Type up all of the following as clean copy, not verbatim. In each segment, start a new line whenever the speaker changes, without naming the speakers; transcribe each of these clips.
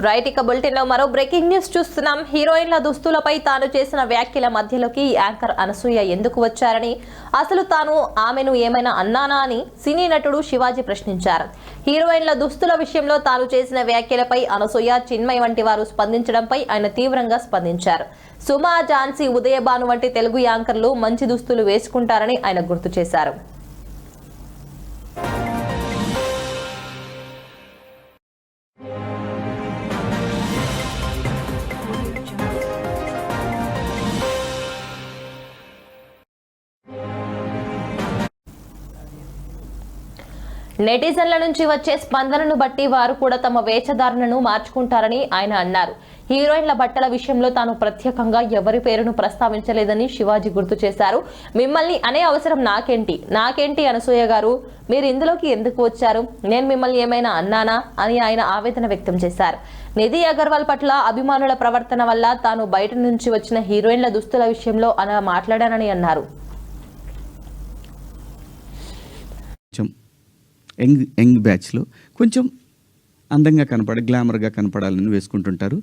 Right, ఇక bulletin లో మరో బ్రేకింగ్ న్యూస్ చూస్తున్నాం. హీరోయిన్ల దుస్తులపై తాను చేసిన వ్యాఖ్యల మధ్యలోకి యాంకర్ అనసూయ ఎందుకు వచ్చారని, అసలు తాను ఆమెను ఏమైనా అన్నానా అని సినీ నటుడు శివాజీ ప్రశ్నించారు. హీరోయిన్ల దుస్తుల విషయంలో తాను చేసిన వ్యాఖ్యలపై అనసూయ, చిన్మయ్ వంటి వారు స్పందించడంపై ఆయన తీవ్రంగా స్పందించారు. సుమా, ఝాన్సీ, ఉదయభాను వంటి తెలుగు యాంకర్లు మంచి దుస్తులు వేసుకుంటారని ఆయన గుర్తు చేశారు. నెటిజన్ల నుంచి వచ్చే స్పందనను బట్టి వారు కూడా తమ వేషధారణను మార్చుకుంటారని ఆయన అన్నారు. హీరోయిన్ల బట్టల విషయంలో తాను ప్రత్యేకంగా ఎవరి పేరును ప్రస్తావించలేదని శివాజీ గుర్తు చేశారు. మిమ్మల్ని అనే అవసరం నాకేంటి అనసూయ గారు, మీరు ఇందులోకి ఎందుకు వచ్చారు? నేను మిమ్మల్ని ఏమైనా అన్నానా అని ఆయన ఆవేదన వ్యక్తం చేశారు. నిధి అగర్వాల్ పట్ల అభిమానుల ప్రవర్తన వల్ల తాను బయట నుంచి వచ్చిన హీరోయిన్ల దుస్తుల విషయంలో అలా మాట్లాడానని అన్నారు.
యంగ్ బ్యాచ్లో కొంచెం అందంగా గ్లామర్గా కనపడాలని వేసుకుంటుంటారు.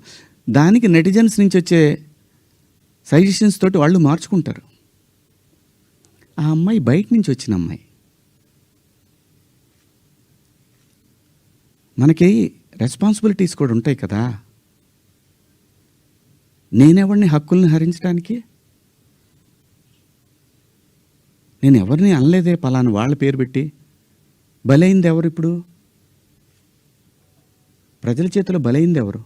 దానికి నెటిజన్స్ నుంచి వచ్చే సజెషన్స్ తోటి వాళ్ళు మార్చుకుంటారు. ఆ అమ్మాయి బయట నుంచి వచ్చిన అమ్మాయి. మనకి రెస్పాన్సిబిలిటీస్ కూడా ఉంటాయి కదా. నేనెవరిని హక్కుల్ని హరించడానికి? నేను ఎవరిని అనలేదే పలానా వాళ్ళ పేరు పెట్టి. బలైంది ఎవరు? ఇప్పుడు ప్రజల చేతిలో బలైంది ఎవరు?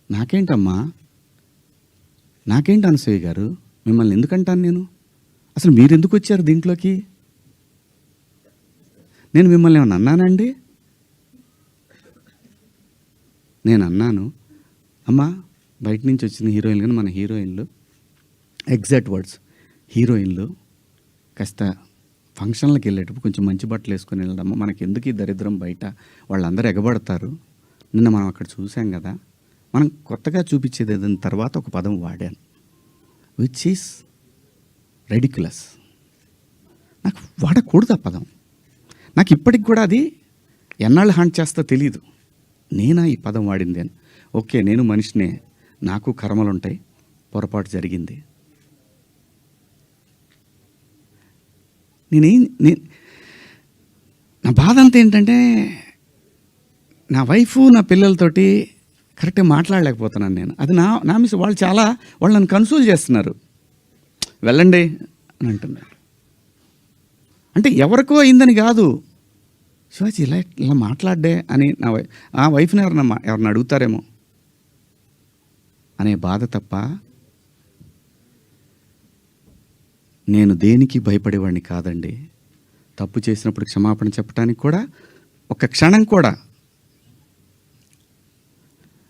నాకేంటమ్మా, నాకేంటి అనసూయ గారు? మిమ్మల్ని ఎందుకంటాను నేను? అసలు మీరు ఎందుకు వచ్చారు దీంట్లోకి? నేను మిమ్మల్ని ఏమన్నా అన్నానండి? నేను అన్నాను, అమ్మా బయట నుంచి వచ్చిన హీరోయిన్లు కానీ మన హీరోయిన్లు, ఎగ్జాక్ట్ వర్డ్స్, హీరోయిన్లు కాస్త ఫంక్షన్లకు వెళ్ళేటప్పుడు కొంచెం మంచి బట్టలు వేసుకొని వెళ్ళడమ్మా, మనకి ఎందుకు ఈ దరిద్రం బయట, వాళ్ళందరూ ఎగబడతారు. నిన్న మనం అక్కడ చూసాం కదా. మనం కొత్తగా చూపించేది ఏదైనా తర్వాత ఒక పదం వాడాను, విచ్ ఈస్ రెడిక్యులస్. నాకు వాడకూడదు ఆ పదం. నాకు ఇప్పటికి కూడా అది ఎన్నాళ్ళు హాంట్ చేస్తా తెలీదు. నేనా ఈ పదం వాడింది అని. ఓకే, నేను మనిషినే, నాకు కర్మలు ఉంటాయి, పొరపాటు జరిగింది. నా బాధ అంతా ఏంటంటే, నా వైఫ్ నా పిల్లలతోటి కరెక్ట్గా మాట్లాడలేకపోతున్నాను నేను. అది నా మిస్. వాళ్ళు నన్ను కన్సోల్ చేస్తున్నారు, వెళ్ళండి అని అంటున్నారు. అంటే ఎవరికో అయిందని కాదు, శివాజీ ఇలా మాట్లాడ్డే అని ఆ వైఫ్ని ఎవరన్నా అడుగుతారేమో అనే బాధ తప్ప నేను దేనికి భయపడేవాడిని కాదండి. తప్పు చేసినప్పుడు క్షమాపణ చెప్పడానికి కూడా ఒక క్షణం కూడా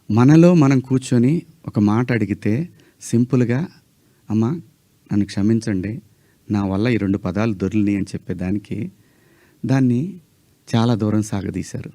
మనలో మనం కూర్చొని ఒక మాట అడిగితే సింపుల్గా, అమ్మ నన్ను క్షమించండి, నా వల్ల ఈ 2 పదాలు దొరికినాయి అని చెప్పేదానికి దాన్ని చాలా దూరం సాగదీశారు.